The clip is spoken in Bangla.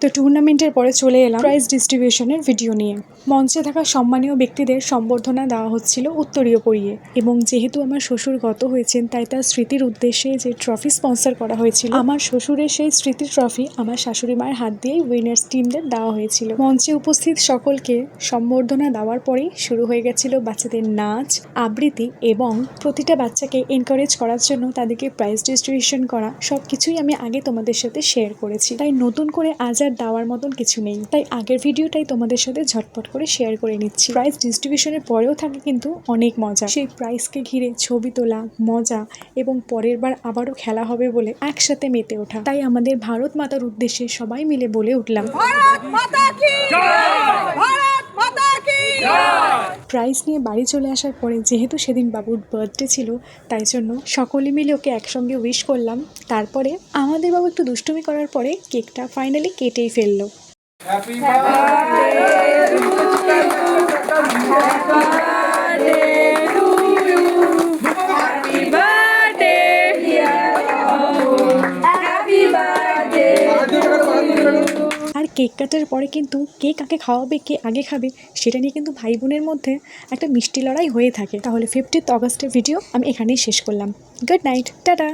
তো টুর্নামেন্টের পরে চলে এলাম প্রাইজ ডিস্ট্রিবিউশনের ভিডিও নিয়ে। মঞ্চে থাকা সম্মানীয় ব্যক্তিদের সম্বর্ধনা দেওয়া হচ্ছিল উত্তরীয় পরিয়ে, এবং যেহেতু আমার শ্বশুর গত হয়েছেন তাই তার স্মৃতির উদ্দেশ্যে যে ট্রফি স্পন্সর করা হয়েছিল, আমার শ্বশুরের সেই স্মৃতির ট্রফি আমার শাশুড়ি মায়ের হাত দিয়েই উইনার্স টিমদের দেওয়া হয়েছিল। মঞ্চে উপস্থিত সকলকে সম্বর্ধনা দেওয়ার পরেই শুরু হয়ে গেছিল বাচ্চাদের নাচ, আবৃত্তি, এবং প্রতিটা বাচ্চাকে এনকারেজ করার জন্য তাদেরকে প্রাইজ ডিস্ট্রিবিউশন করা, সবকিছুই আমি আগে তোমাদের সাথে শেয়ার করেছি। তাই নতুন করে আজ আর দেওয়ার মতন কিছু নেই, তাই আগের ভিডিওটাই তোমাদের সাথে ঝটপট করে শেয়ার করে নিচ্ছি। প্রাইজ ডিস্ট্রিবিউশনের পরেও থাকে কিন্তু অনেক মজা। সেই প্রাইজকে ঘিরে ছবি তোলা, মজা, এবং পরের বার আবারও খেলা হবে বলে একসাথে মেতে ওঠা। তাই আমাদের ভারত মাতার উদ্দেশ্যে সবাই মিলে বলে উঠলাম, প্রাইজ নিয়ে বাড়ি চলে আসার পরে যেহেতু সেদিন বাবুর বার্থডে ছিল, তাই জন্য সকলে মিলে ওকে একসঙ্গে উইশ করলাম। তারপরে আমাদের বাবু একটু দুষ্টুমি করার পরে কেকটা ফাইনালি কেটেই ফেললো। আর কেক কাটার পরে কিন্তু কে কাকে খাওয়াবে, কে আগে খাবে, সেটা নিয়ে কিন্তু ভাই বোনের মধ্যে একটা মিষ্টি লড়াই হয়ে থাকে। তাহলে 15 অগস্টের ভিডিও আমি এখানেই শেষ করলাম। Good night, tata.